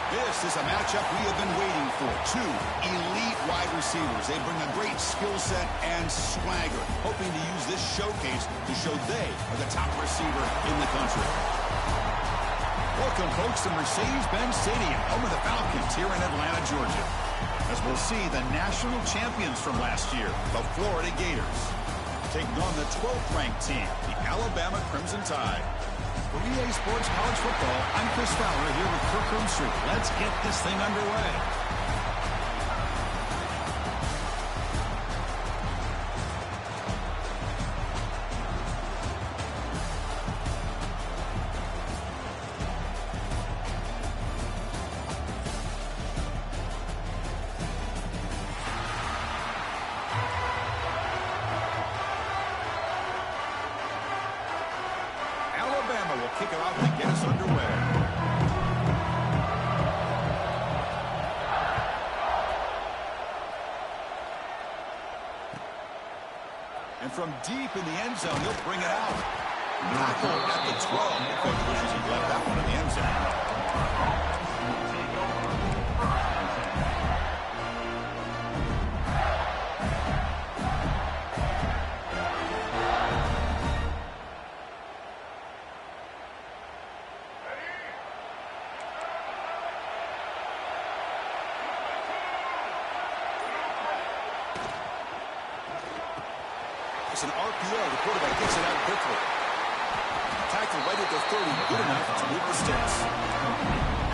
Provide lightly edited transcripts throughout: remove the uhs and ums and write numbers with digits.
This is a matchup we have been waiting for. Two elite wide receivers. They bring a great skill set and swagger, hoping to use this showcase to show they are the top receiver in the country. Welcome, folks, to Mercedes-Benz Stadium, home of the Falcons here in Atlanta, Georgia, as we'll see the national champions from last year, the Florida Gators, taking on the 12th-ranked team, the Alabama Crimson Tide. For EA Sports College Football, I'm Chris Fowler here with Kirk Herbstreit. Let's get this thing underway. Kick it off and get us underway. And from deep in the end zone, he'll bring it out. Tackle at the 12. The coach wishes he left that one in the end zone. It's an RPO. The quarterback gets it out quickly. Tackle right at the 30. Good enough to move the sticks.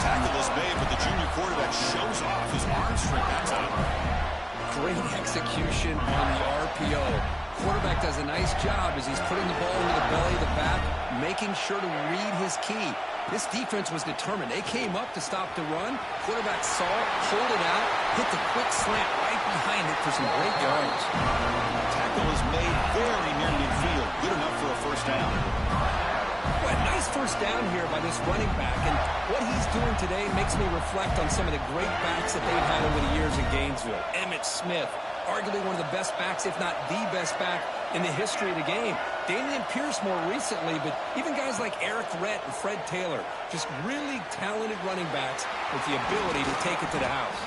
Tackle is made, but the junior quarterback shows off his arm strength that time. Great execution on the RPO. Quarterback does a nice job as he's putting the ball into the belly of the back, making sure to read his key. This defense was determined. They came up to stop the run. Quarterback saw it, pulled it out, hit the quick slant right behind it for some great yards. Tackle is made very near midfield. Good enough for a first down. Well, nice first down here by this running back. And what he's doing today makes me reflect on some of the great backs that they've had over the years in Gainesville. Emmitt Smith, arguably one of the best backs, if not the best back in the history of the game. Damian Pierce more recently, but even guys like Eric Rhett and Fred Taylor, just really talented running backs with the ability to take it to the house.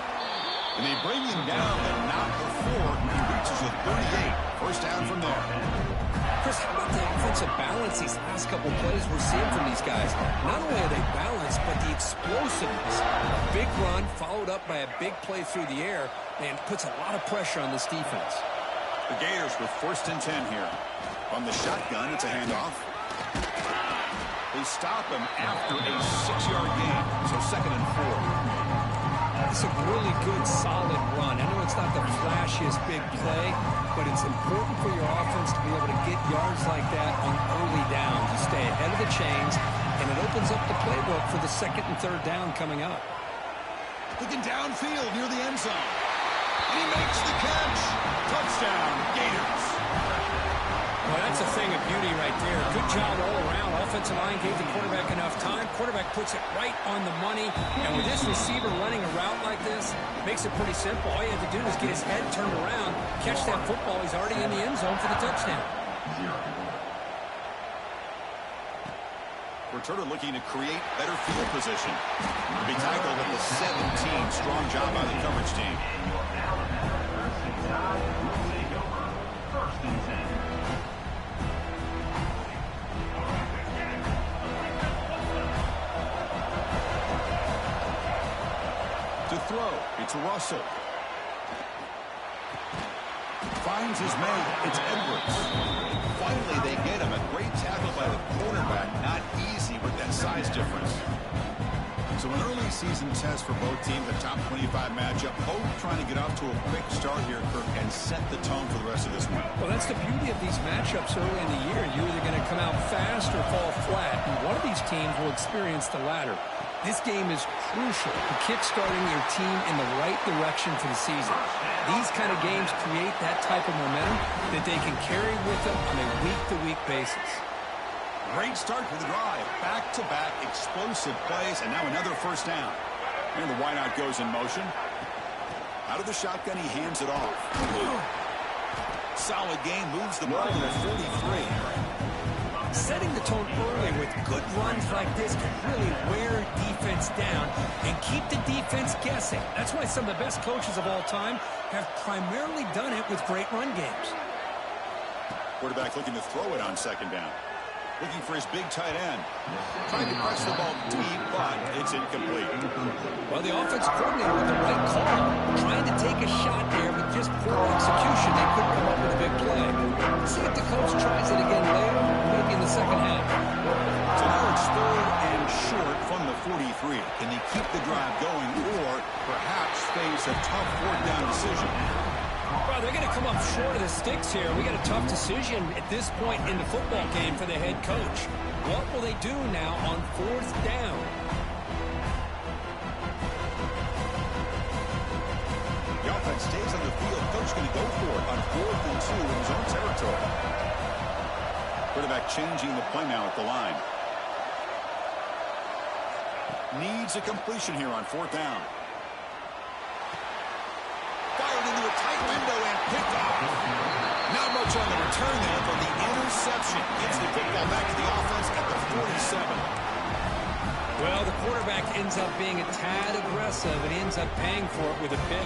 And they bring him down, but not before he reaches a 38. First down from there. Chris, how about the offensive balance these last couple plays we're seeing from these guys? Not only are they balanced, but the explosiveness. A big run followed up by a big play through the air, and puts a lot of pressure on this defense. The Gators with 1st and 10 here. On the shotgun, it's a handoff. They stop him after a 6-yard gain, so 2nd and 4. It's a really good, solid run. I know it's not the flashiest big play, but it's important for your offense to be able to get yards like that on early downs. You stay ahead of the chains, and it opens up the playbook for the 2nd and 3rd down coming up. Looking downfield near the end zone. And he makes the catch. Touchdown, Gators. Well, that's a thing of beauty right there. Good job all around. Offensive line gave the quarterback enough time. Quarterback puts it right on the money. And with this receiver running a route like this, makes it pretty simple. All you have to do is get his head turned around, catch that football. He's already in the end zone for the touchdown. Returner looking to create better field position. To be tackled at the 17. Strong job by the coverage team. To throw, it's Russell. Finds his man, it's Edwards. Finally, they get him. A great tackle by the quarterback. Not easy with that size difference. So an early season test for both teams, a top 25 matchup. Both trying to get off to a quick start here, Kirk, and set the tone for the rest of this one. Well, that's the beauty of these matchups early in the year. You're either going to come out fast or fall flat, and one of these teams will experience the latter. This game is crucial to kick-starting your team in the right direction for the season. These kind of games create that type of momentum that they can carry with them on a week-to-week basis. Great start for the drive. Back-to-back explosive plays, and now another 1st down. And the wideout goes in motion. Out of the shotgun, he hands it off. Solid game, moves the ball to the 43. Setting the tone early with good runs like this can really wear defense down and keep the defense guessing. That's why some of the best coaches of all time have primarily done it with great run games. Quarterback looking to throw it on 2nd down. Looking for his big tight end. Trying to press the ball deep, but it's incomplete. Well, the offensive coordinator with the right call, trying to take a shot there, but just poor execution. They couldn't come up with a big play. See if the coach tries it again later, maybe in the 2nd half. So now it's 3rd and short from the 43. Can they keep the drive going or perhaps face a tough 4th down decision? Well, they're going to come up short of the sticks here. We got a tough decision at this point in the football game for the head coach. What will they do now on 4th down? The offense stays on the field. Coach going to go for it on 4th and 2 in his own territory. Quarterback changing the play now at the line. Needs a completion here on 4th down. Fired into a tight window and picked off. Not much on the return there from the interception. Gets the football back to the offense at the 47. Well, the quarterback ends up being a tad aggressive and ends up paying for it with a pick.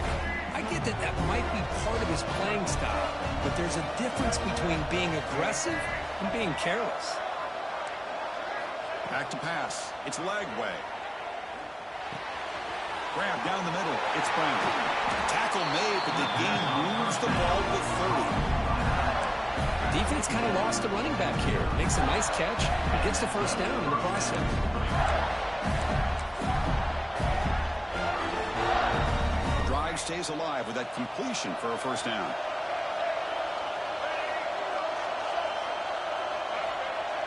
I get that that might be part of his playing style, but there's a difference between being aggressive and being careless. Back to pass. It's Lagway. Grab down the middle. It's Brown. Tackle made, but the game moves the ball to 30. Defense kind of lost the running back here. Makes a nice catch and gets the 1st down in the process. The drive stays alive with that completion for a 1st down.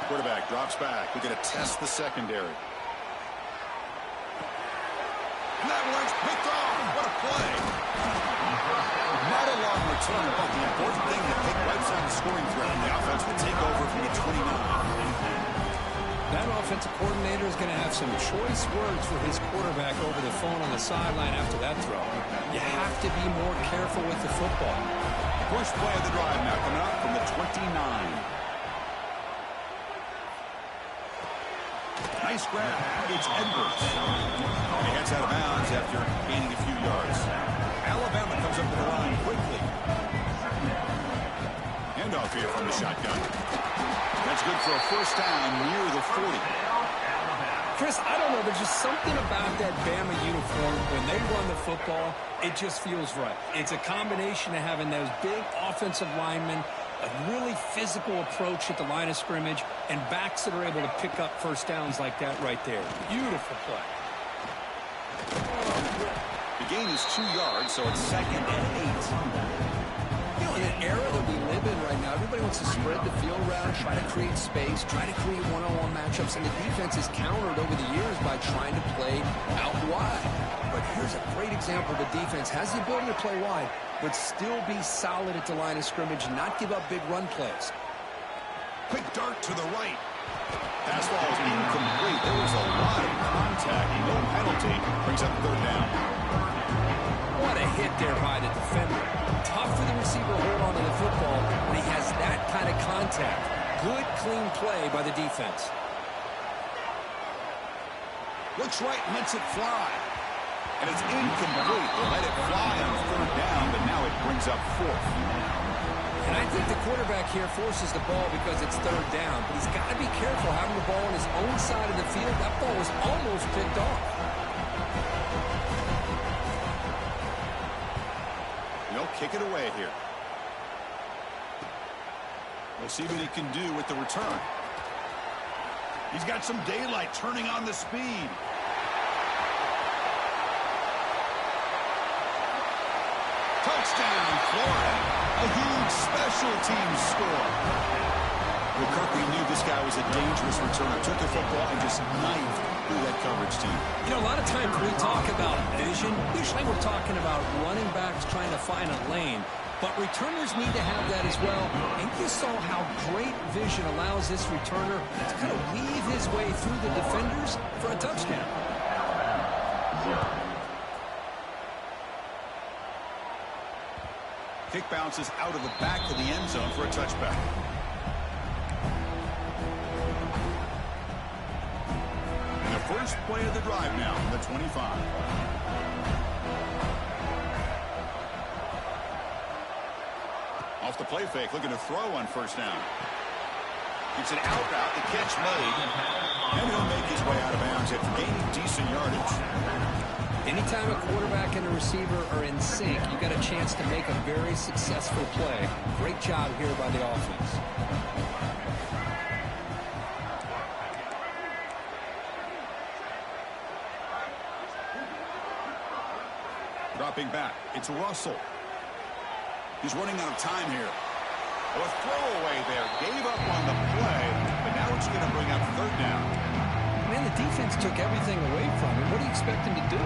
Quarterback drops back. We're going to test the secondary. And that one's picked off. What a play. Not a long return, but the important thing to pick right side the scoring threat. The offense will take over from the 29. That offensive coordinator is going to have some choice words for his quarterback over the phone on the sideline after that throw. You have to be more careful with the football. First play of the drive now coming up from the 29. Nice grab. It's Edwards. He heads out of bounds after gaining a few yards. Alabama comes up to the line quickly. Handoff here from the shotgun. That's good for a 1st down near the 40. Chris, I don't know. There's just something about that Bama uniform. When they run the football, it just feels right. It's a combination of having those big offensive linemen, a really physical approach at the line of scrimmage, and backs that are able to pick up first downs like that right there. Beautiful play. The gain is 2 yards, so it's 2nd and 8. You know, in an era that we live in right now, everybody wants to spread the field around, try to create space, try to create one-on-one matchups, and the defense is countered over the years by trying to play out wide. But here's a great example. The defense has the ability to play wide, but still be solid at the line of scrimmage and not give up big run plays. Quick dart to the right. Pass ball is incomplete. There was a lot of contact. No penalty. Brings up 3rd down. What a hit there by the defender. Tough for the receiver to hold on to the football when he has that kind of contact. Good, clean play by the defense. Looks right, lets it fly. And it's incomplete. They let it fly on 3rd down, but now it brings up 4th. And I think the quarterback here forces the ball because it's 3rd down. But he's got to be careful having the ball on his own side of the field. That ball was almost picked off. He'll kick it away here. We'll see what he can do with the return. He's got some daylight turning on the speed. Touchdown, Florida. A huge special teams score. Well, Kirk, we knew this guy was a dangerous returner. Took the football and just knifed through that coverage team. You know, a lot of times when we talk about vision, usually we're talking about running backs trying to find a lane. But returners need to have that as well. And you saw how great vision allows this returner to kind of weave his way through the defenders for a touchdown. Kick bounces out of the back of the end zone for a touchback. And the first play of the drive now from the 25. Off the play fake, looking to throw on 1st down. It's an out route, the catch made, and he'll make his way out of bounds after gaining decent yardage. Anytime a quarterback and a receiver are in sync, you got a chance to make a very successful play. Great job here by the offense. Dropping back, it's Russell. He's running out of time here. A throwaway there. Gave up on the play, but now it's going to bring up 3rd down. Man, the defense took everything away from him. What do you expect him to do?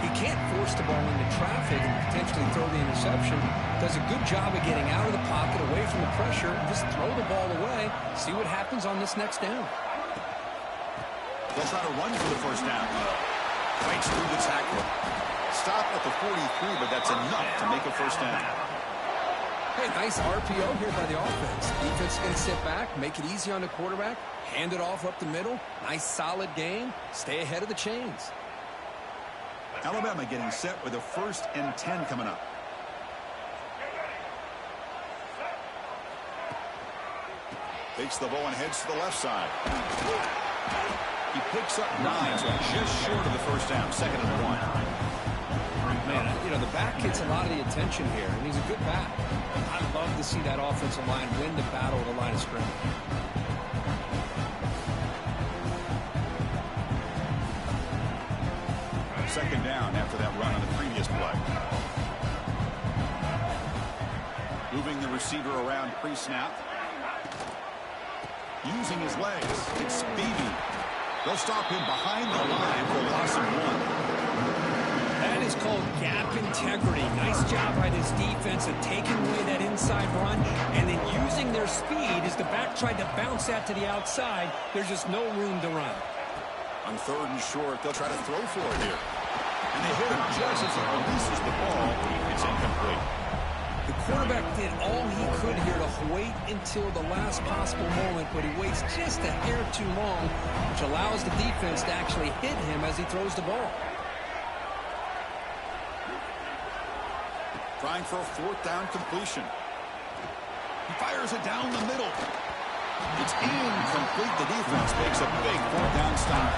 He can't force the ball into traffic and potentially throw the interception. Does a good job of getting out of the pocket, away from the pressure, and just throw the ball away. See what happens on this next down. They'll try to run for the 1st down. Fights through the tackle. Stop at the 43, but that's enough to make a 1st down. Hey, nice RPO here by the offense. Defense is going to sit back, make it easy on the quarterback, hand it off up the middle. Nice, solid game. Stay ahead of the chains. Alabama getting set with a 1st and 10 coming up. Takes the ball and heads to the left side. He picks up 9, so just short of the 1st down. 2nd and 1. Man, you know, the back gets a lot of the attention here, and he's a good back. I'd love to see that offensive line win the battle of the line of scrimmage. Second down after that run on the previous play. Moving the receiver around pre-snap. Using his legs. It's speedy. They'll stop him behind the line for a loss of 1. That is called gap integrity. Nice job by this defense of taking away that inside run and then using their speed as the back tried to bounce that to the outside. There's just no room to run. On 3rd and short, they'll try to throw for it here. And they hit him just as he releases the ball. It's incomplete. The quarterback did all he could here to wait until the last possible moment, but he waits just a hair too long, which allows the defense to actually hit him as he throws the ball. Trying for a 4th down completion. He fires it down the middle. It's incomplete. The defense makes a big 4th down stop.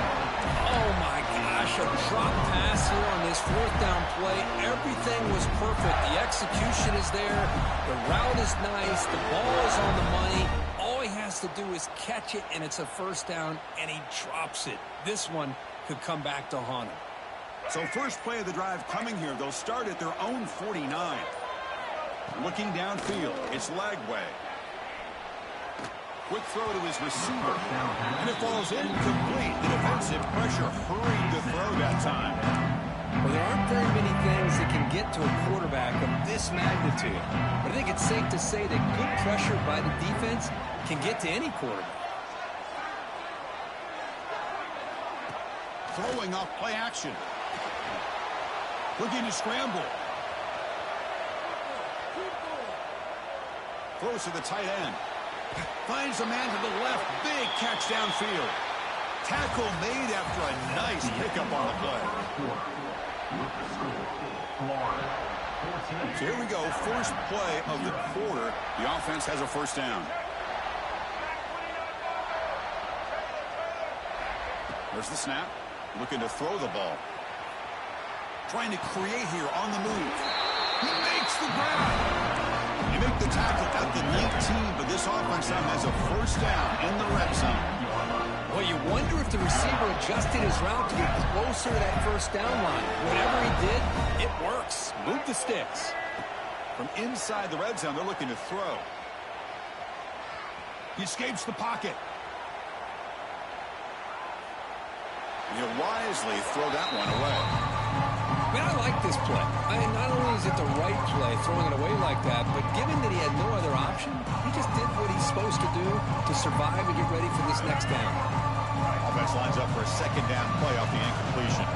Oh, my gosh, a drop pass here on this fourth down play. Everything was perfect. The execution is there. The route is nice. The ball is on the money. All he has to do is catch it, and it's a first down, and he drops it. This one could come back to haunt him. So first play of the drive coming here. They'll start at their own 49. Looking downfield, it's Lagway. Quick throw to his receiver. And it falls incomplete. The defensive pressure hurried to throw that time. Well, there aren't very many things that can get to a quarterback of this magnitude. But I think it's safe to say that good pressure by the defense can get to any quarterback. Throwing off play action. Looking to scramble. Throws to the tight end. Finds a man to the left. Big catch downfield. Tackle made after a nice pickup on the play. So here we go. First play of the quarter. The offense has a first down. There's the snap. Looking to throw the ball. Trying to create here on the move. He makes the grab. You make the tackle at the 19, but this offense now has a first down in the red zone. Well, you wonder if the receiver adjusted his route to get closer to that first down line. Whatever he did, it works. Move the sticks. From inside the red zone, they're looking to throw. He escapes the pocket. And he'll wisely throw that one away. I mean, I like this play. I mean, not only is it the right play, throwing it away like that, but given that he had no other option, he just did what he's supposed to do to survive and get ready for this next down. Offense lines up for a second down play off the incompletion.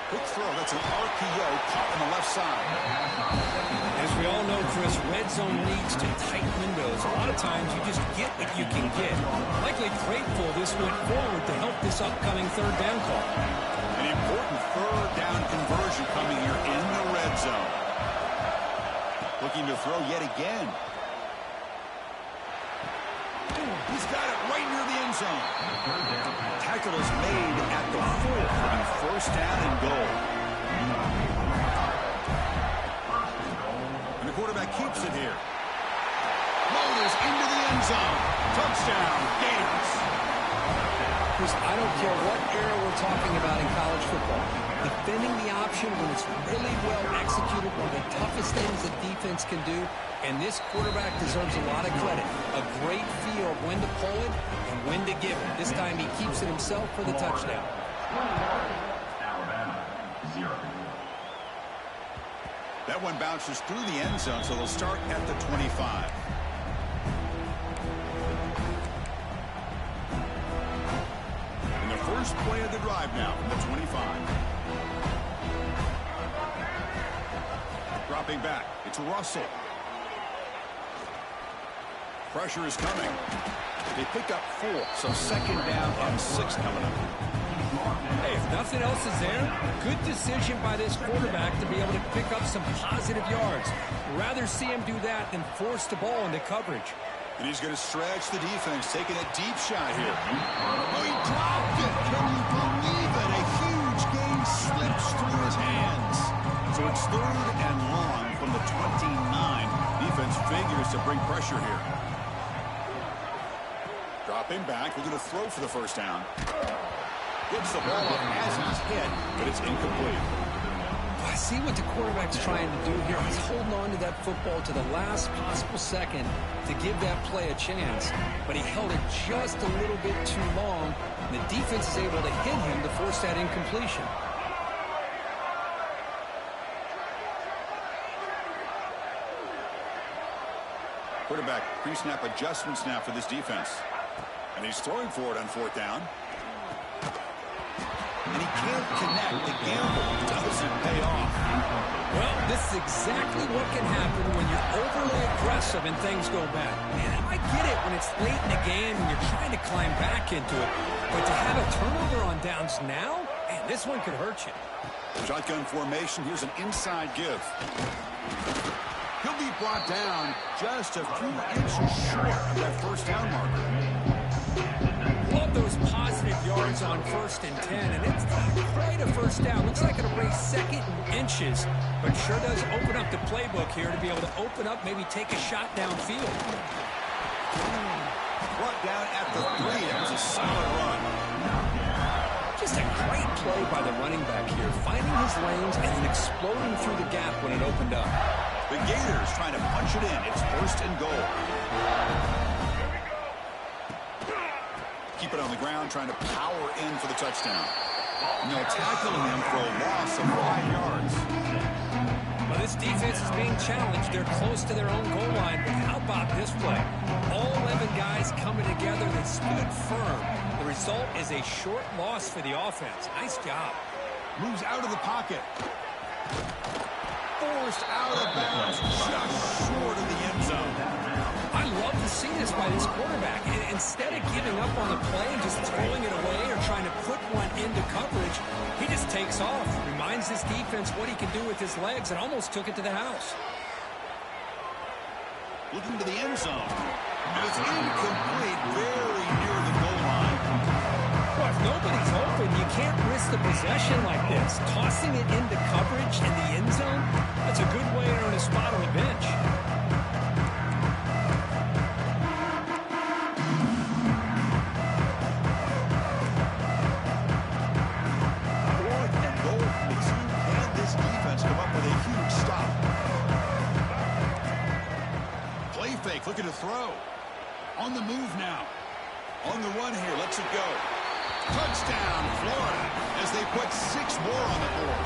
Quick throw. That's an RPO caught on the left side. As we all know, Chris, red zone leads to tight windows. A lot of times you just get what you can get. Likely grateful this went forward to help this upcoming third down call. An important third down conversion coming here in the red zone. Looking to throw yet again. He's got it right near the end zone. Tackle is made at the 4 on first down and goal. And the quarterback keeps it here. Motors into the end zone. Touchdown, Gators. Chris, I don't care what era we're talking about in college football. Defending the option when it's really well executed, one of the toughest things a defense can do, and this quarterback deserves a lot of credit. A great feel of when to pull it and when to give it. This time he keeps it himself for the touchdown. That one bounces through the end zone, so they'll start at the 25. And the first play of the drive now from the 25. Dropping back, it's Russell. Pressure is coming. They pick up 4, so second down and 6 coming up. Hey, if nothing else is there, good decision by this quarterback to be able to pick up some positive yards. Rather see him do that than force the ball into coverage. And he's going to stretch the defense, taking a deep shot here. Oh, he dropped it. Can you believe it? A huge gain slips through his hands. So it's third and long from the 29. Defense figures to bring pressure here. Dropping back, looking to throw for the first down. Gets the ball up as he's hit, but it's incomplete. I see what the quarterback's trying to do here. He's holding on to that football to the last possible second to give that play a chance. But he held it just a little bit too long, and the defense is able to hit him to force that incompletion. Quarterback pre-snap adjustments now for this defense. And he's throwing for it on fourth down. And he can't connect. The gamble doesn't pay off. Well, this is exactly what can happen when you're overly aggressive and things go bad. Man, I get it when it's late in the game and you're trying to climb back into it. But to have a turnover on downs now, man, This one could hurt you. Shotgun formation. Here's an inside give. He'll be brought down just a few inches short of that first down marker. Love those positive yards on 1st and 10, and it's not quite a first down. Looks like it'll bring 2nd and inches, but sure does open up the playbook here to be able to open up, maybe take a shot downfield. Brought down at the 3. That was a solid run. Just a great play by the running back here, finding his lanes and then exploding through the gap when it opened up. The Gators trying to punch it in. It's 1st and goal. Keep it on the ground, trying to power in for the touchdown. And they'll tackle him for a loss of 5 yards. Well, this defense is being challenged. They're close to their own goal line, but how about this play? All 11 guys coming together that stood firm. The result is a short loss for the offense. Nice job. Moves out of the pocket. Forced out of bounds, just short of the end zone. I love to see this by this quarterback. Instead of giving up on the play and just throwing it away or trying to put one into coverage, he just takes off. Reminds this defense what he can do with his legs and almost took it to the house. Looking to the end zone. And it's incomplete, very near the goal line. Well, if nobody's open, you can't risk the possession like this. Tossing it into coverage in the end zone, that's a good way to earn a spot on the bench. 4th and goal from the 2. Can this defense come up with a huge stop? Play fake, looking to throw. On the move now. On the run here, lets it go. Touchdown, Florida, as they put 6 more on the board.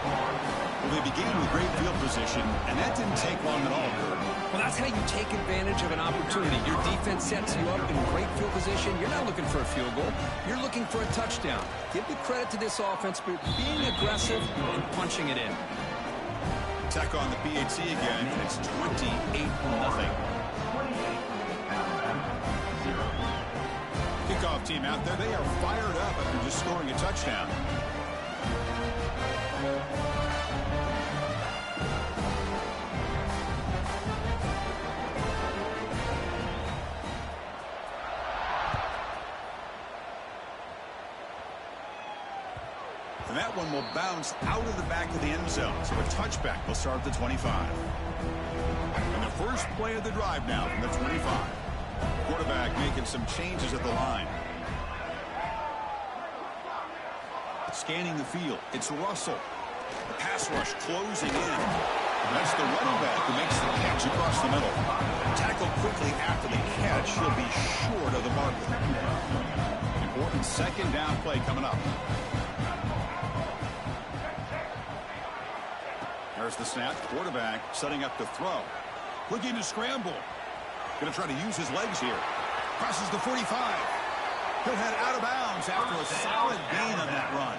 Well, they began with great field position, and that didn't take long at all, Kurt. Well, that's how you take advantage of an opportunity. Your defense sets you up in great field position. You're not looking for a field goal. You're looking for a touchdown. Give the credit to this offense for being aggressive and punching it in. Tech on the PAT again, and it's 28-0. Kickoff team out there, they are fired up after just scoring a touchdown. And that one will bounce out of the back of the end zone, so a touchback will start at the 25. And the first play of the drive now from the 25. Quarterback making some changes at the line. Scanning the field. It's Russell. The pass rush closing in. That's the running back who makes the catch across the middle. Tackled quickly after the catch. He'll be short of the marker. Important 2nd down play coming up. There's the snap. Quarterback setting up to throw. Looking to scramble. Going to try to use his legs here. Crosses the 45. He'll head out of bounds after a solid gain on that run.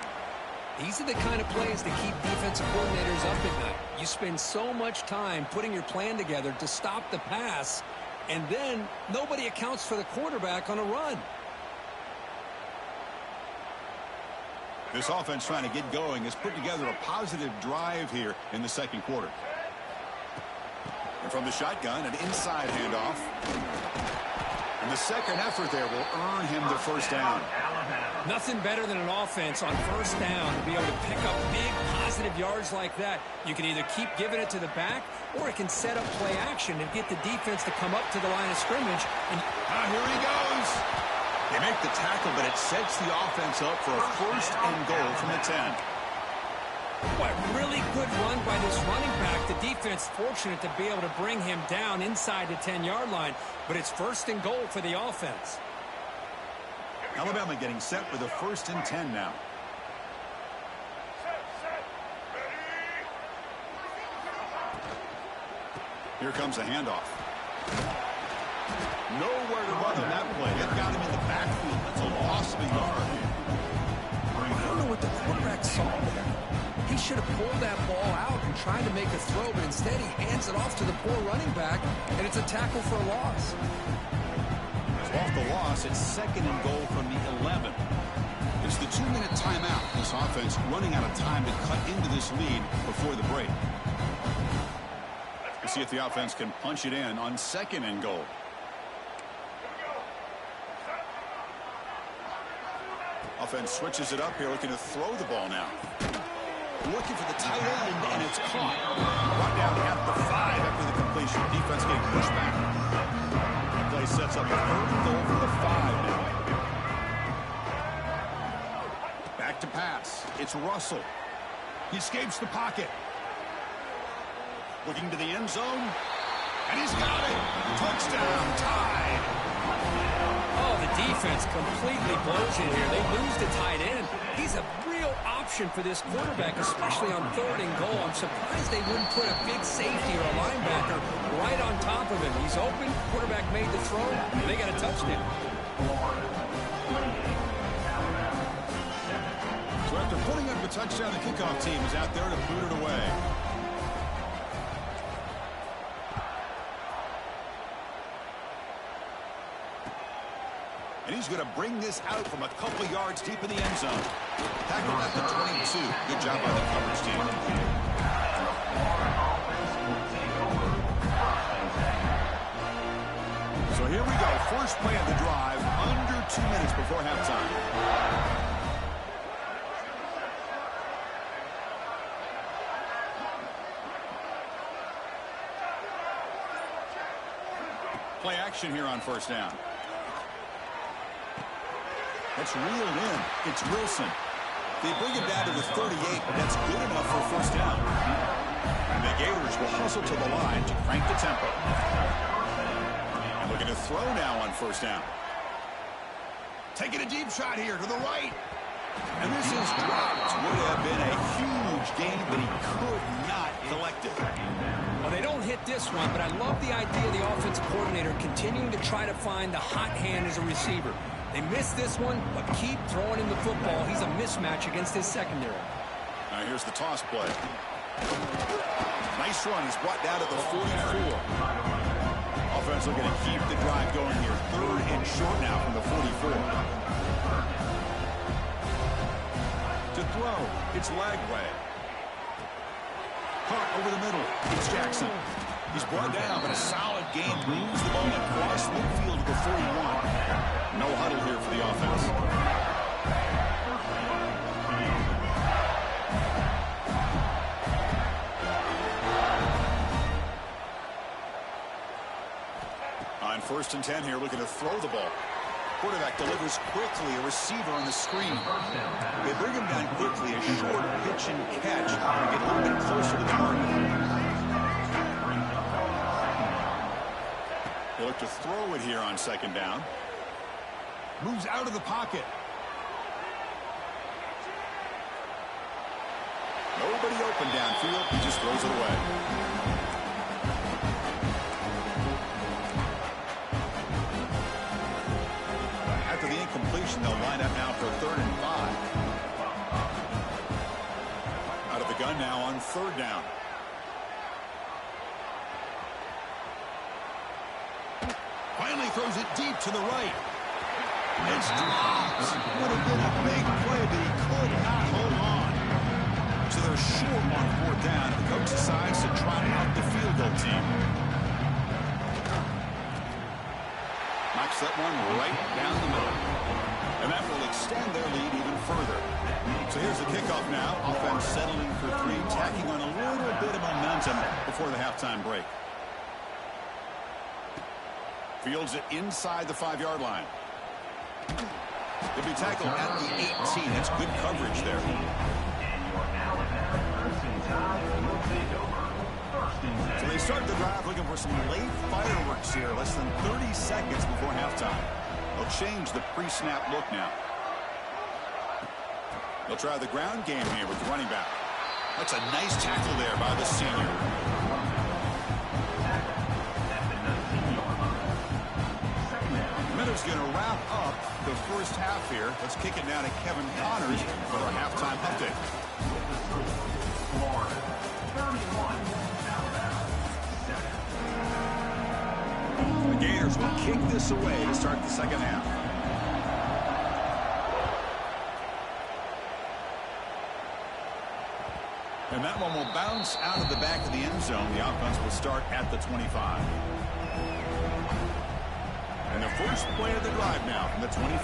These are the kind of plays that keep defensive coordinators up at night. You spend so much time putting your plan together to stop the pass, and then nobody accounts for the quarterback on a run. This offense trying to get going has put together a positive drive here in the 2nd quarter. And from the shotgun, an inside handoff. And the 2nd effort there will earn him the 1st down. Nothing better than an offense on 1st down to be able to pick up big positive yards like that. You can either keep giving it to the back, or it can set up play action and get the defense to come up to the line of scrimmage. And here he goes. They make the tackle, but it sets the offense up for a 1st and goal from the 10. What really good run by this running back. The defense fortunate to be able to bring him down inside the 10-yard line, but it's 1st and goal for the offense. Alabama getting set for the 1st and 10 now. Here comes a handoff. Nowhere to run on that play. It got him in the backfield. That's a loss of a yard. I don't know what the quarterback saw there. He should have pulled that ball out and tried to make a throw, but instead he hands it off to the poor running back, and it's a tackle for a loss. Off the loss, it's 2nd and goal from the 11. It's the 2-minute timeout. This offense running out of time to cut into this lead before the break. Let's see if the offense can punch it in on 2nd and goal. Offense switches it up here, looking to throw the ball now. Looking for the tight end, and it's caught. Brought down at the 5 after the completion. Defense getting pushed back. Play sets up a 3rd and goal for the 5 now. Back to pass. It's Russell. He escapes the pocket. Looking to the end zone. And he's got it. Touchdown. Tied. Oh, the defense completely blows it here. They lose the tight end. He's a real option for this quarterback, especially on 3rd and goal. I'm surprised they wouldn't put a big safety or a linebacker right on top of him. He's open. Quarterback made the throw, and they got a touchdown. So after putting up a touchdown, the kickoff team is out there to boot it away. And he's going to bring this out from a couple yards deep in the end zone. Tackled at the 22. Good job by the coverage team. So here we go. First play of the drive. Under 2 minutes before halftime. Play action here on 1st down. That's reeled in. It's Wilson. They bring it down to the 38, but that's good enough for 1st down. And the Gators will hustle to the line to crank the tempo. And looking to throw now on 1st down. Taking a deep shot here to the right. And this is dropped. Would have been a huge gain, but he could not collect it. Well, they don't hit this one, but I love the idea of the offensive coordinator continuing to try to find the hot hand as a receiver. They missed this one, but keep throwing him the football. He's a mismatch against his secondary. Now here's the toss play. Nice run. He's brought down to the 44. Offense looking to keep the drive going here. 3rd and short now from the 44. To throw, it's Lagway. Caught over the middle. It's Jackson. He's brought down, but a solid gain moves the ball across midfield to the 41. No huddle here for the offense. On 1st and 10 here, looking to throw the ball. Quarterback delivers quickly, a receiver on the screen. They bring him down quickly, a short pitch and catch to get a little bit closer to the target. They look to throw it here on 2nd down. Moves out of the pocket. Nobody open downfield. He just throws it away. After the incompletion, they'll line up now for 3rd and 5. Out of the gun now on 3rd down. Finally throws it deep to the right. It's dropped. Would have been a big play, but he could not hold on. So they're short on 4th down. The coach decides to trot out the field goal team. Knocks that one right down the middle. And that will extend their lead even further. So here's the kickoff now. Offense settling for 3, tacking on a little bit of momentum before the halftime break. Fields it inside the 5-yard line. He'll be tackled at the 18. That's good coverage there. So they start the drive looking for some late fireworks here. Less than 30 seconds before halftime. They'll change the pre-snap look now. They'll try the ground game here with the running back. That's a nice tackle there by the senior. Miller's going to wrap up the first half here. Let's kick it now to Kevin Connors for our halftime update. The Gators will kick this away to start the second half. And that one will bounce out of the back of the end zone. The offense will start at the 25. And the first play of the drive now from the 25.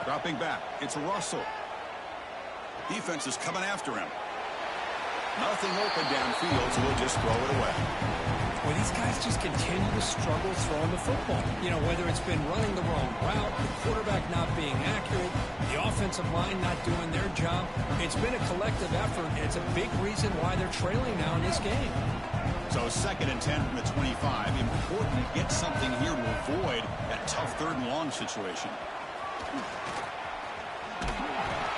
Dropping back, it's Russell. Defense is coming after him. Nothing open downfield, so he'll just throw it away. Well, these guys just continue to struggle throwing the football. You know, whether it's been running the wrong route, the quarterback not being accurate, the offensive line not doing their job. It's been a collective effort, and it's a big reason why they're trailing now in this game. So 2nd and 10 from the 25. Important to get something here to avoid that tough 3rd and long situation.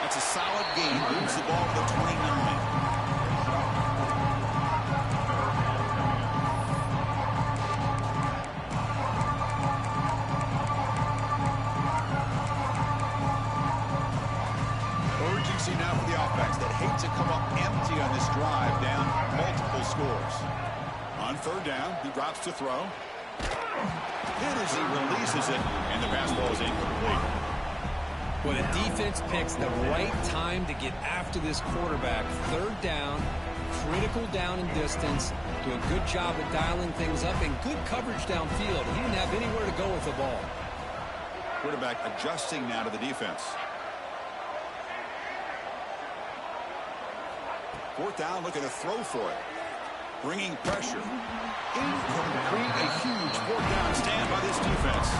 That's a solid gain. Moves the ball to the 29. Urgency now for the offense that hate to come up empty on this drive, down multiple scores. On 3rd down, he drops to throw. Hit as he releases it, and the pass ball is incomplete. Well, the defense picks the right time to get after this quarterback. 3rd down, critical down and distance. Do a good job of dialing things up and good coverage downfield. He didn't have anywhere to go with the ball. Quarterback adjusting now to the defense. 4th down, looking to throw for it. Bringing pressure. Incomplete. A huge 4th down stand by this defense.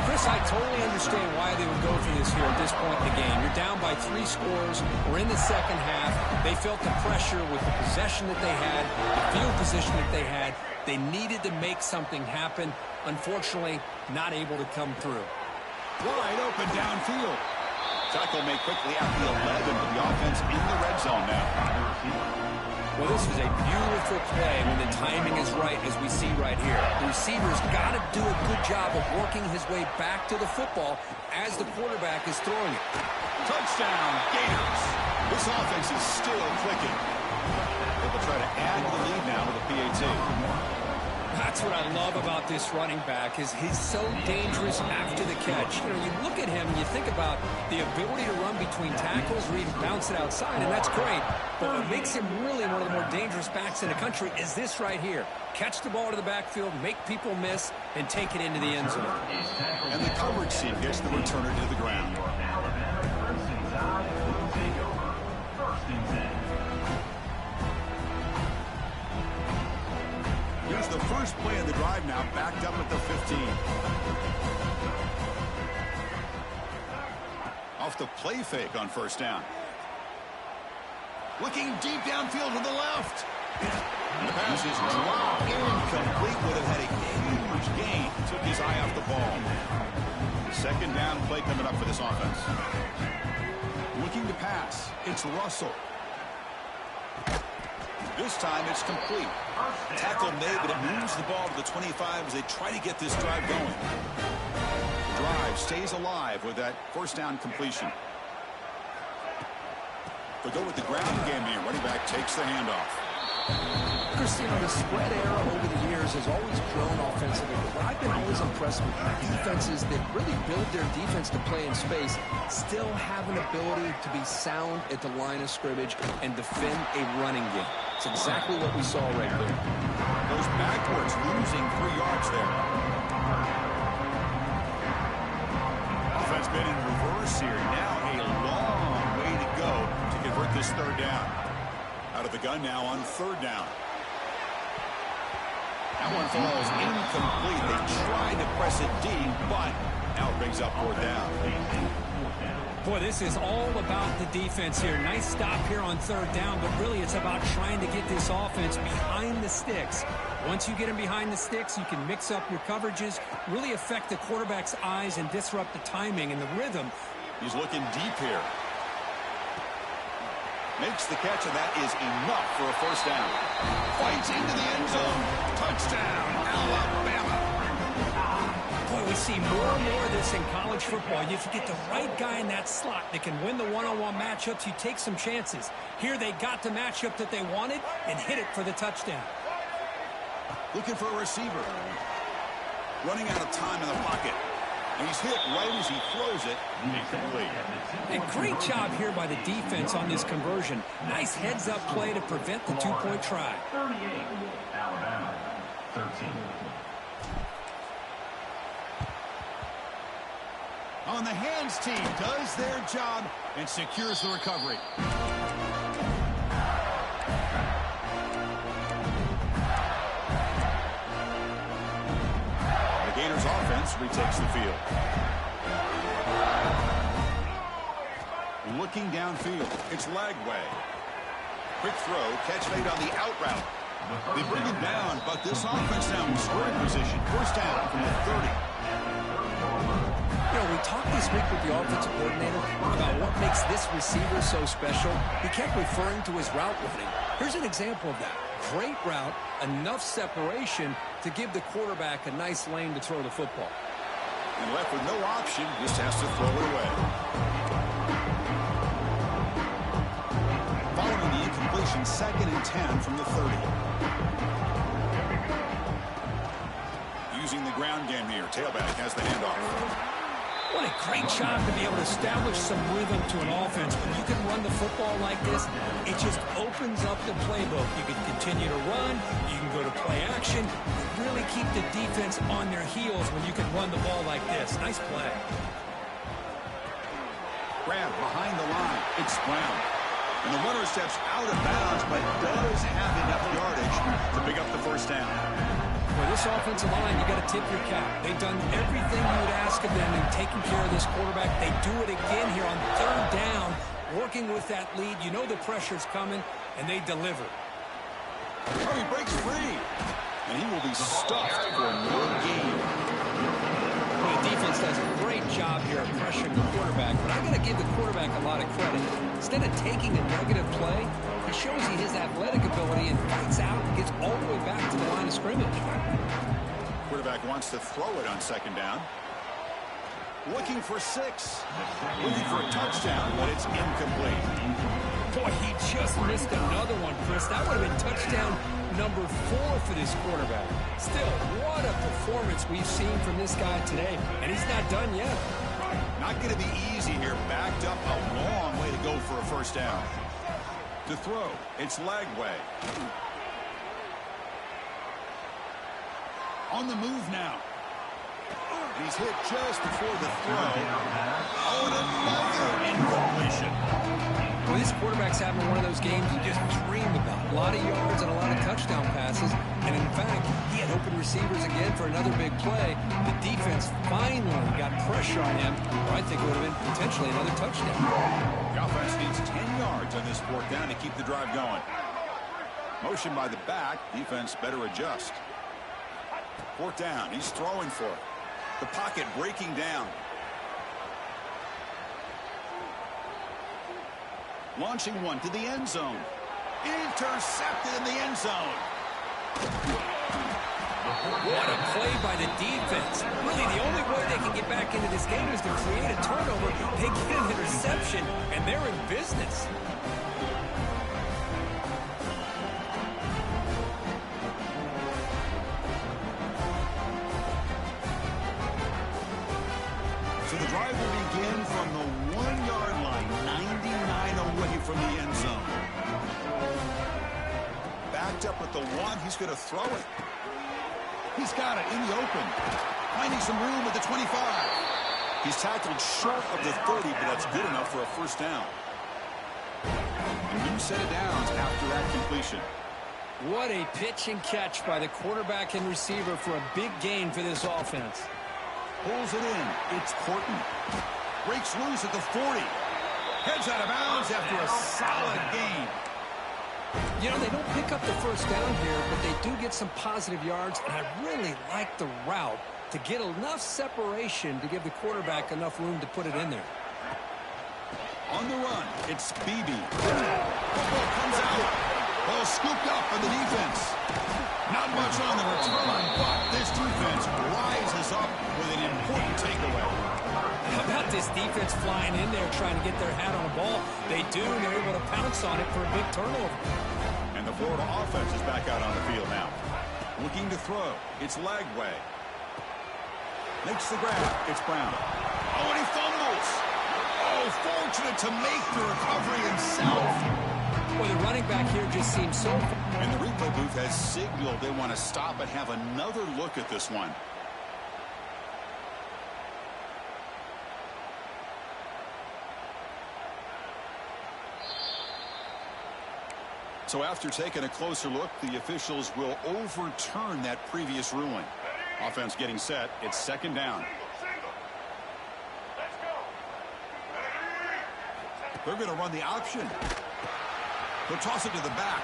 Chris, I totally understand why they would go for this here at this point in the game. You're down by 3 scores. We're in the 2nd half. They felt the pressure with the possession that they had, the field position that they had. They needed to make something happen. Unfortunately, not able to come through. Wide open downfield. Tackle made quickly at the 11, but the offense in the red zone now. Well, this is a beautiful play when the timing is right, as we see right here. The receiver's got to do a good job of working his way back to the football as the quarterback is throwing it. Touchdown, Gators. This offense is still clicking. They will try to add to the lead now with a PAT. That's what I love about this running back is he's so dangerous after the catch. You know, you look at him and you think about the ability to run between tackles or even bounce it outside, and that's great. But what makes him really one of the more dangerous backs in the country is this right here. Catch the ball to the backfield, make people miss, and take it into the end zone. And the coverage team gets the returner to the ground. Here's the first play of the drive now, backed up at the 15. Off the play fake on 1st down. Looking deep downfield to the left. The pass is dropped. Incomplete. Would have had a huge gain. Took his eye off the ball. 2nd down play coming up for this offense. Looking to pass. It's Russell. This time it's complete. Tackle made, but it moves the ball to the 25 as they try to get this drive going. The drive stays alive with that 1st down completion. They'll go with the ground game here. Running back takes the handoff. Chris, you know, the spread era over the years has always grown offensively, but I've been always impressed with defenses that really build their defense to play in space, still have an ability to be sound at the line of scrimmage and defend a running game. It's exactly what we saw right there. Goes backwards, losing 3 yards there. Offense been in reverse here. Now a long way to go to convert this 3rd down. Out of the gun now on 3rd down. That one falls incomplete. They tried to press it deep, but now it brings up 4th down. Boy, this is all about the defense here. Nice stop here on 3rd down, but really it's about trying to get this offense behind the sticks. Once you get them behind the sticks, you can mix up your coverages, really affect the quarterback's eyes and disrupt the timing and the rhythm. He's looking deep here. Makes the catch, and that is enough for a 1st down. Fights into the end zone. Touchdown, Alabama. Boy, we see more and more of this in college football. If you get the right guy in that slot that can win the one-on-one matchups, you take some chances. Here they got the matchup that they wanted and hit it for the touchdown. Looking for a receiver. Running out of time in the pocket. And he's hit right as he throws it. Incomplete. And great job here by the defense on this conversion. Nice heads-up play to prevent the two-point try. 38, Alabama, 13. On the hands team does their job and secures the recovery. The Gators offense retakes the field. Looking downfield, it's Lagway. Quick throw, catch made on the out route. They bring him down, but this offense now in scoring position. First down from the 30. You know, we talked this week with the offensive coordinator about what makes this receiver so special. He kept referring to his route running. Here's an example of that. Great route, enough separation to give the quarterback a nice lane to throw the football. And left with no option, just has to throw it away. Following the incompletion, 2nd and 10 from the 30. Using the ground game here, tailback has the handoff. What a great job to be able to establish some rhythm to an offense. When you can run the football like this, it just opens up the playbook. You can continue to run. You can go to play action. Really keep the defense on their heels when you can run the ball like this. Nice play. Grab behind the line. It's Brown. And the runner steps out of bounds, but does have enough yardage to pick up the first down. For this offensive line, you got to tip your cap. They've done everything you would ask of them in taking care of this quarterback. They do it again here on 3rd down, working with that lead. You know the pressure's coming, and they deliver. Oh, he breaks free. And he will be stuffed for no gain. The defense does a great job here of pressuring the quarterback, but I'm going to give the quarterback a lot of credit. Instead of taking a negative play, he shows you his athletic ability and fights out and gets all the way back to the line of scrimmage. Quarterback wants to throw it on 2nd down. Looking for 6. Looking for a touchdown, but it's incomplete. Boy, he just missed another one, Chris. That would have been touchdown number 4 for this quarterback. Still, what a performance we've seen from this guy today, and he's not done yet. Not going to be easy here. Backed up a long way to go for a first down. To throw, it's Lagway. On the move now. He's hit just before the throw. Oh, and another incompletion. Well, this quarterback's having one of those games you just dreamed about. A lot of yards and a lot of touchdown passes. And in fact, he had open receivers again for another big play. The defense finally got pressure on him, or I think it would have been potentially another touchdown. The offense needs 10 yards on this 4th down to keep the drive going. Motion by the back. Defense better adjust. 4th down. He's throwing for it. The pocket breaking down. Launching one to the end zone. Intercepted in the end zone. What a play by the defense. Really, the only way they can get back into this game is to create a turnover. They get an interception, and they're in business. So the drive will begin from the 1-yard line, 99 away from the end zone. Backed up at the 1, he's going to throw it. He's got it in the open. Finding some room at the 25. He's tackled short of the 30, but that's good enough for a first down. A new set of downs after that completion. What a pitch and catch by the quarterback and receiver for a big gain for this offense. Pulls it in. It's Horton. Breaks loose at the 40. Heads out of bounds after a solid gain. You know, they don't pick up the first down here, but they do get some positive yards, and I really like the route to get enough separation to give the quarterback enough room to put it in there. On the run, it's Beebe. Football comes out. Ball scooped up by the defense. Not much on the return, but this defense rises up with an important takeaway. How about this defense flying in there trying to get their hat on a ball? They do, and they're able to pounce on it for a big turnover. And the Florida offense is back out on the field now. Looking to throw. It's Lagway. Makes the grab. It's Brown. Oh, and he fumbles. Oh, fortunate to make the recovery himself. Well, the running back here just seems so... And the replay booth has signaled they want to stop and have another look at this one. So after taking a closer look, the officials will overturn that previous ruling. Offense getting set. It's second down. They're going to run the option. They'll toss it to the back.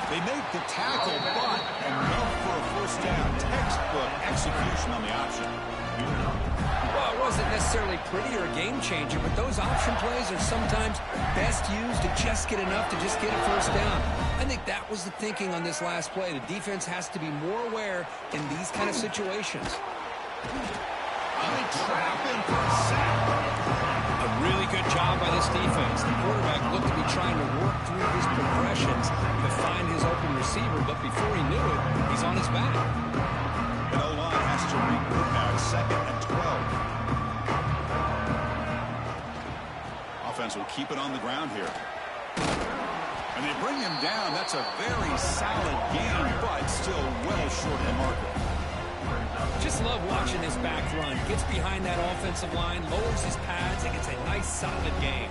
They make the tackle, but enough for a first down. Textbook execution on the option. Well, it wasn't necessarily pretty or a game changer, but those option plays are sometimes best used to just get enough to just get a first down. I think that was the thinking on this last play. The defense has to be more aware in these kind of situations. They trap him for a sack. A really good job by this defense. The quarterback looked to be trying to work through his progressions to find his open receiver, but before he knew it, he's on his back. And O-line has to regroup now. It's 2nd and 12. Offense will keep it on the ground here. And they bring him down. That's a very solid game, but still well short of the marker. Just love watching this back run. Gets behind that offensive line, lowers his pads, and gets a nice, solid game.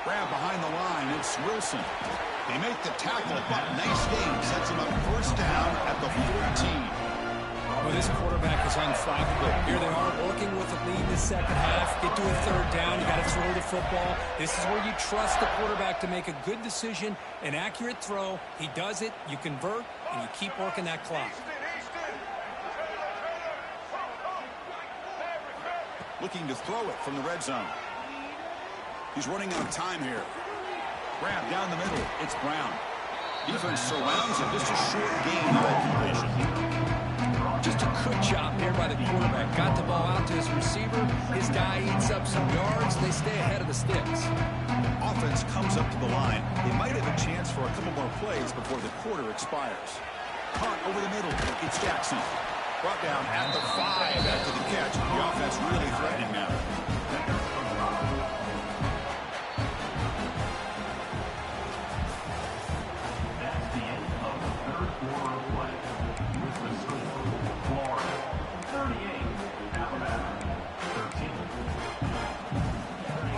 Grab behind the line. It's Wilson. They make the tackle, but nice game. Sets him up first down at the 14. Well, this quarterback is unflappable. Here they are working with a lead in the second half. Get to a third down. You got to throw the football. This is where you trust the quarterback to make a good decision, an accurate throw. He does it, you convert, and you keep working that clock. Looking to throw it from the red zone. He's running out of time here. Grab down the middle. It's Brown. Defense surrounds him. Just a short gain on that completion. Just a good job here by the quarterback. Got the ball out to his receiver. His guy eats up some yards. They stay ahead of the sticks. Offense comes up to the line. They might have a chance for a couple more plays before the quarter expires. Caught over the middle. It's Jackson. Brought down at the 5 after the catch. The offense really threatening now.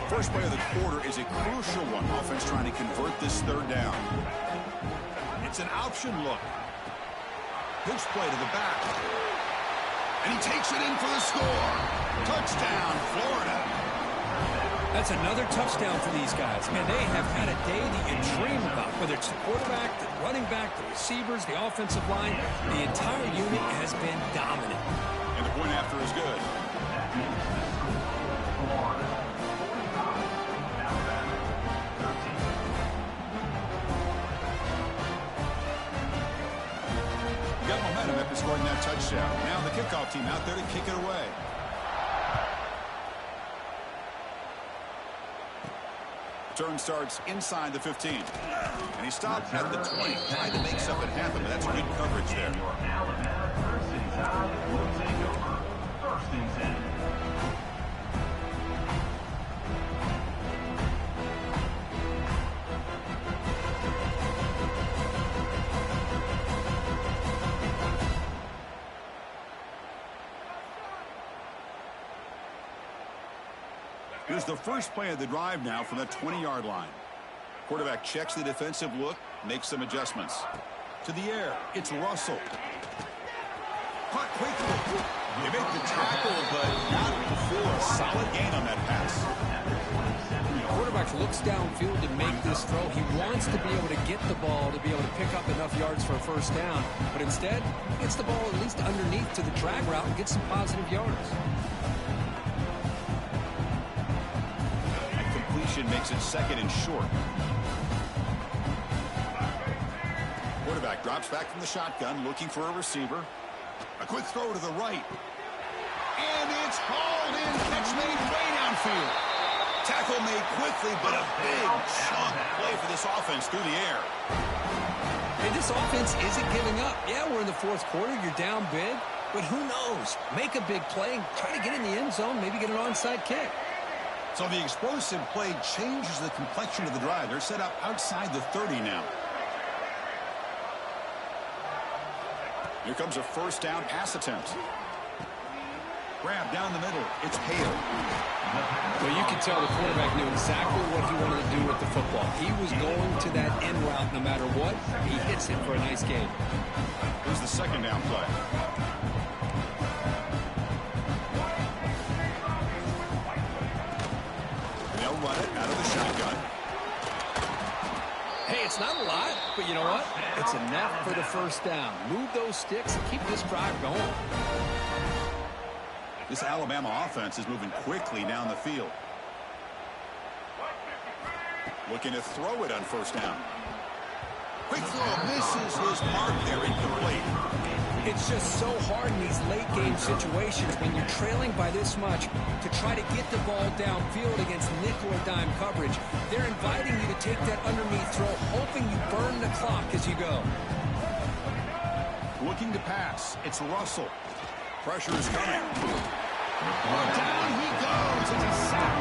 First play of the quarter is a crucial one. Offense trying to convert this third down. It's an option look. Pitch play to the back. And he takes it in for the score. Touchdown, Florida. That's another touchdown for these guys. Man, they have had a day that you dream about. Whether it's the quarterback, the running back, the receivers, the offensive line, the entire unit has been dominant. And the point after is good. Got momentum after scoring that touchdown. Now the kickoff team out there to kick it away. Turn starts inside the 15. And he stopped at the 20. Tried to make something happen, but that's good coverage there. First and 10. Here's the first play of the drive now from the 20-yard line. Quarterback checks the defensive look, makes some adjustments. To the air, it's Russell. Caught quickly. They make the tackle, but not before. A solid gain on that pass. The quarterback looks downfield to make this throw. He wants to be able to get the ball to be able to pick up enough yards for a first down. But instead, he gets the ball at least underneath to the drag route and gets some positive yards. Makes it second and short. Quarterback drops back from the shotgun, looking for a receiver. A quick throw to the right. And it's hauled in. Catch made way downfield. Tackle made quickly, but a big chunk play for this offense through the air. Hey, this offense isn't giving up. Yeah, we're in the fourth quarter. You're down big. But who knows? Make a big play, try to get in the end zone, maybe get an onside kick. So the explosive play changes the complexion of the drive. They're set up outside the 30 now. Here comes a first down pass attempt. Grab down the middle. It's Hale. Well, you can tell the quarterback knew exactly what he wanted to do with the football. He was going to that end route no matter what. He hits it for a nice gain. Here's the second down play. They'll run it out of the shotgun. Hey, it's not a lot, but you know what? It's enough for the first down. Move those sticks and keep this drive going. This Alabama offense is moving quickly down the field. Looking to throw it on first down. Quick throw misses his mark there, incomplete. It's just so hard in these late game situations when you're trailing by this much to try to get the ball downfield against nickel or dime coverage. They're inviting you to take that underneath throw, hoping you burn the clock as you go. Looking to pass. It's Russell. Pressure is coming. Down he goes. It's a sack.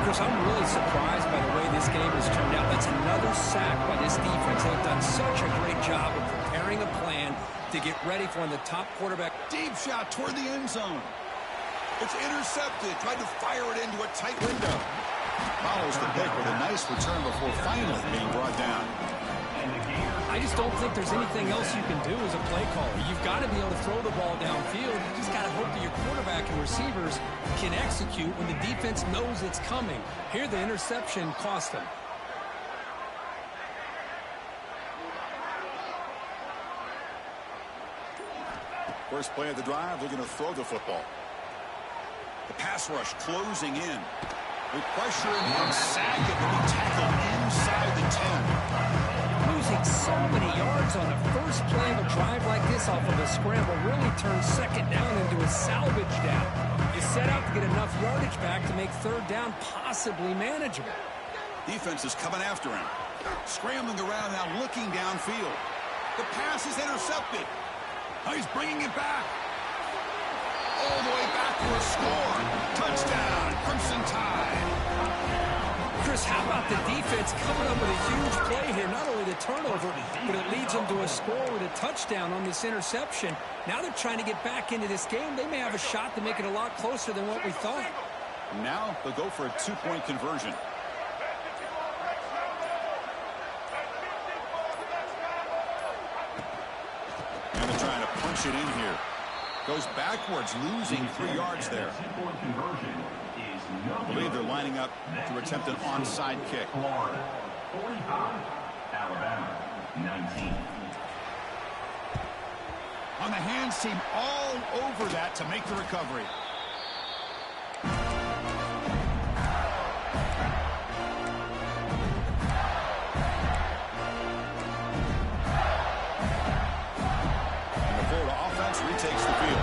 Chris, I'm really surprised by the way this game has turned out. That's another sack by this defense. They've done such a great job of preparing a plan to get ready for the top quarterback. Deep shot toward the end zone. It's intercepted. Tried to fire it into a tight window. Follows the pick with a nice return before finally being brought down. I just don't think there's anything else you can do as a play caller. You've got to be able to throw the ball downfield. You just got to hope that your quarterback and receivers can execute when the defense knows it's coming. Here, the interception cost them. First play of the drive, they're going to throw the football. The pass rush closing in. With pressure and Sackett will be tackled inside the 10. Losing so many yards on the first play of a drive like this off of a scramble really turns second down into a salvage down. You set out to get enough yardage back to make third down possibly manageable. Defense is coming after him. Scrambling around now, looking downfield. The pass is intercepted. Now he's bringing it back. All the way back for a score. Touchdown, Crimson Tide. Chris, how about the defense coming up with a huge play here? Not only the turnover, but it leads them to a score with a touchdown on this interception. Now they're trying to get back into this game. They may have a shot to make it a lot closer than what we thought. Now they'll go for a two-point conversion. And they're trying to punch it in here. Goes backwards, losing 3 yards there. I believe they're lining up to attempt an onside kick. 45, Alabama, 19. On the hands team, all over that to make the recovery. And the Florida offense retakes the field.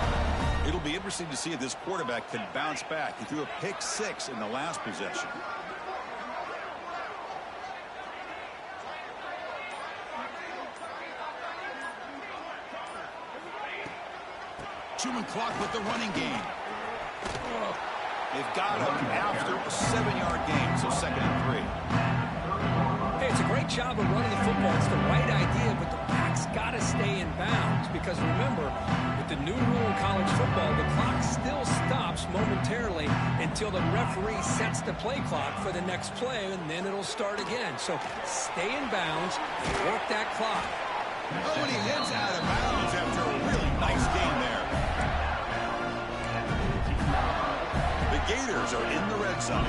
It'll be interesting to see if this quarterback can bounce back. He threw a pick-6 in the last possession. Chewing clock with the running game. They've got him after a 7-yard gain, so 2nd and 3. Hey, it's a great job of running the football. It's the right idea, but the back's got to stay in bounds because remember, with the new rule in college football, the clock still stops momentarily until the referee sets the play clock for the next play, and then it'll start again. So stay in bounds and work that clock. Oh, and he heads out of bounds after a really nice game there. The Gators are in the red zone.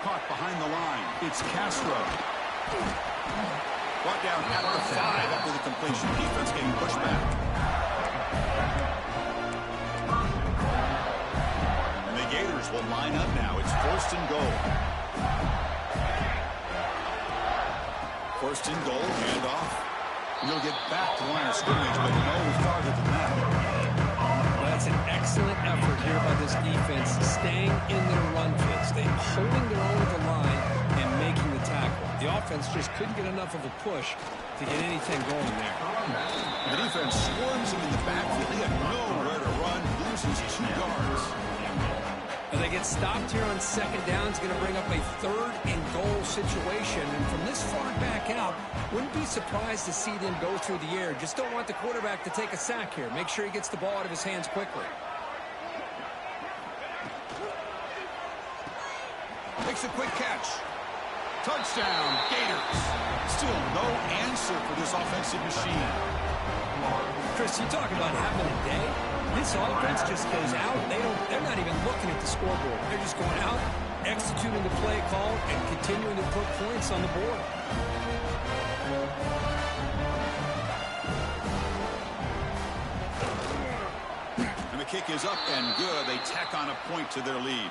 Caught behind the line. It's Castro. Brought down at the 5 after the completion. Defense getting pushed back. And the Gators will line up now. It's 1st and goal. 1st and goal, handoff. And you'll get back to line of scrimmage, but no farther than that. Well, here by this defense, staying in their run fits. They're holding their own at the line and making the tackle. The offense just couldn't get enough of a push to get anything going there. The defense swarms him in the backfield. He had nowhere to run, loses 2 yards. And they get stopped here on second down. It's going to bring up a 3rd and goal situation. And from this far back out, wouldn't be surprised to see them go through the air. Just don't want the quarterback to take a sack here. Make sure he gets the ball out of his hands quickly. Makes a quick catch. Touchdown, Gators. Still no answer for this offensive machine. Chris, you talk about having a day. This offense just goes out. They're not even looking at the scoreboard. They're just going out, executing the play call, and continuing to put points on the board. And the kick is up and good. They tack on a point to their lead.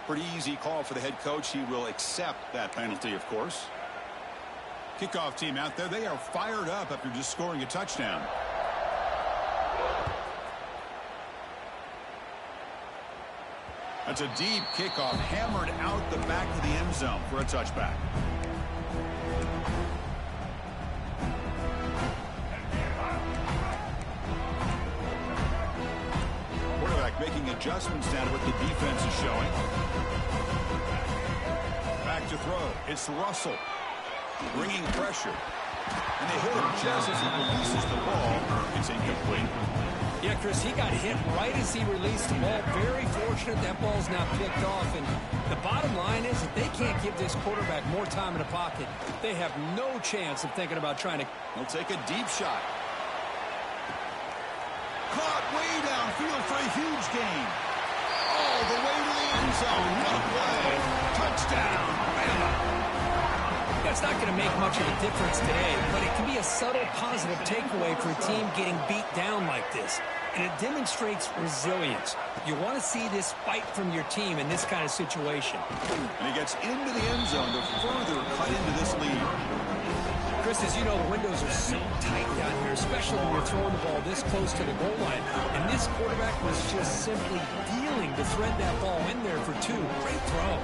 Pretty easy call for the head coach. He will accept that penalty, of course. Kickoff team out there. They are fired up after just scoring a touchdown. That's a deep kickoff, hammered out the back of the end zone for a touchback. Quarterback making adjustments down to what the defense is showing. Back to throw. It's Russell. Bringing pressure. And they hit him just as he releases the ball. It's incomplete. Yeah, Chris, he got hit right as he released the ball. Very fortunate that ball's now picked off. And the bottom line is that they can't give this quarterback more time in the pocket. They have no chance of thinking about trying to... He'll take a deep shot. Caught way downfield for a huge gain. All the way to the end zone. What a play. Touchdown. Bama. That's not going to make much of a difference today, but it can be a subtle positive takeaway for a team getting beat down like this. And it demonstrates resilience. You want to see this fight from your team in this kind of situation. And he gets into the end zone to further cut into this lead. Chris, as you know, the windows are so tight down here, especially when you're throwing the ball this close to the goal line. And this quarterback was just simply dealing to thread that ball in there for 2. Great throw.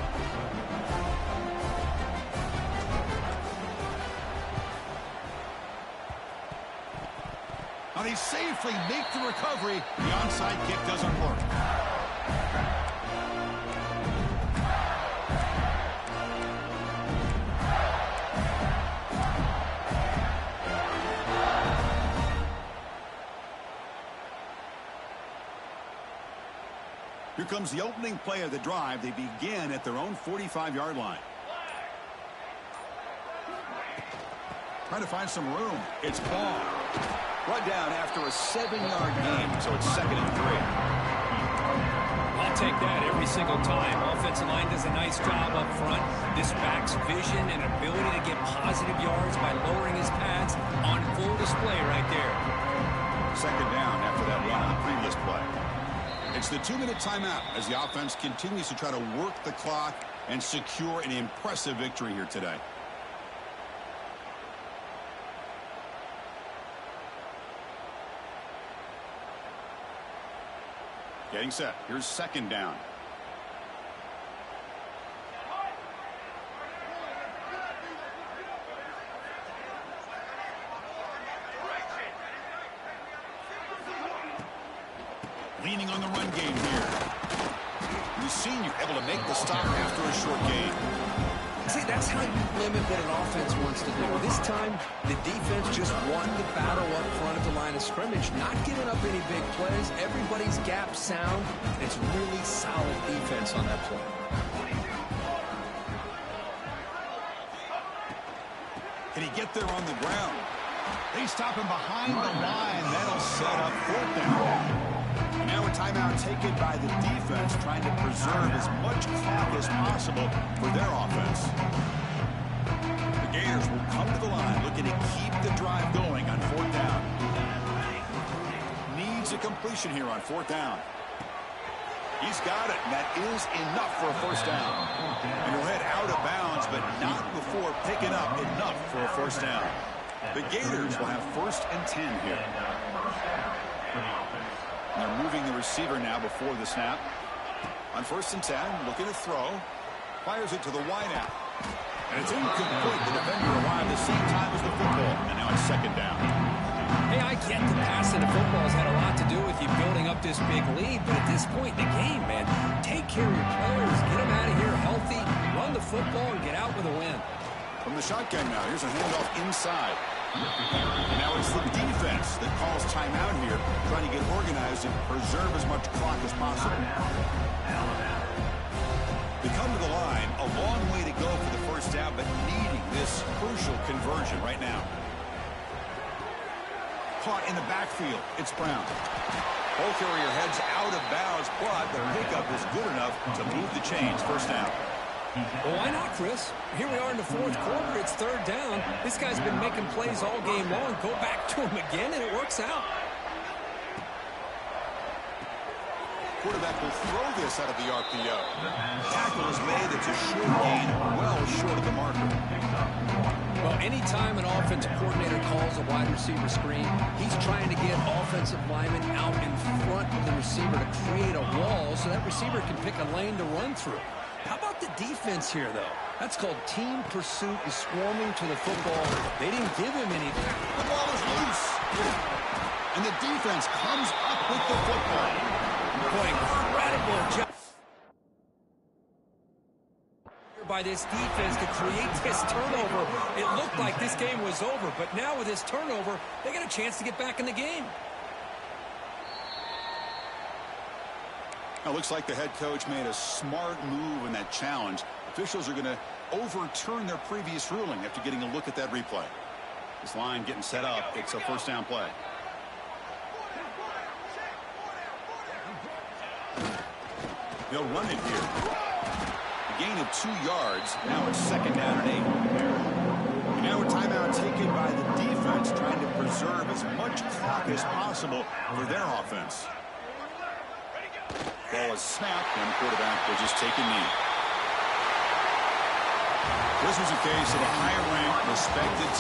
Now they safely make the recovery. The onside kick doesn't work. Here comes the opening play of the drive. They begin at their own 45-yard line. Trying to find some room. It's Ball. Run down after a 7-yard gain, so it's 2nd and 3. I'll take that every single time. Offensive line does a nice job up front. This back's vision and ability to get positive yards by lowering his pads on full display right there. 2nd down after that run on the previous play. It's the 2-minute timeout as the offense continues to try to work the clock and secure an impressive victory here today. Getting set. Here's 2nd down. Leaning on the run game here. The senior able to make the stop after a short gain. See, that's how you limit what an offense wants to do. This time, the defense just won the battle up front at the line of scrimmage, not giving up any big plays. Everybody's gap sound. It's really solid defense on that play. Can he get there on the ground? They stop him behind the line. That'll set up 4th down. And now a timeout taken by the defense, trying to preserve as much clock as possible for their offense. The Gators will come to the line looking to keep the drive going on 4th down. Needs a completion here on 4th down. He's got it, and that is enough for a 1st down. And he'll head out of bounds, but not before picking up enough for a 1st down. The Gators will have 1st and 10 here. And they're moving the receiver now before the snap. On 1st and 10, looking to throw. Fires it to the wideout. And it's incomplete. The defender arrived at the same time as the football. And now it's 2nd down. Hey, I get the passing of football has had a lot to do with you building up this big lead, but at this point in the game, man, take care of your players, get them out of here healthy, run the football, and get out with a win. From the shotgun now, here's a handoff inside. And now it's the defense that calls timeout here, trying to get organized and preserve as much clock as possible. They come to the line, a long way to go for the 1st down, but needing this crucial conversion right now. Caught in the backfield. It's Brown. Ball carrier heads out of bounds, but the pickup is good enough to move the chains. 1st down. Well, why not, Chris? Here we are in the 4th quarter. It's 3rd down. This guy's been making plays all game long. Go back to him again, and it works out. Quarterback will throw this out of the RPO. Tackle is made. It's a short gain, well short of the marker. Well, anytime an offensive coordinator calls a wide receiver screen, he's trying to get offensive linemen out in front of the receiver to create a wall so that receiver can pick a lane to run through. How about the defense here, though? That's called team pursuit and swarming to the football. They didn't give him anything. The ball is loose. And the defense comes up with the football. Boy, incredible job by this defense to create this turnover. It looked like this game was over, but now with this turnover, they got a chance to get back in the game. Now, looks like the head coach made a smart move in that challenge. Officials are going to overturn their previous ruling after getting a look at that replay. This line getting set up. It's a 1st down play. They'll run it here. A gain of 2 yards. Now it's 2nd down and 8. And now a timeout taken by the defense, trying to preserve as much clock as possible for their offense. Ball is snapped, and the quarterback will just take a knee. This was a case of a high-ranked, respected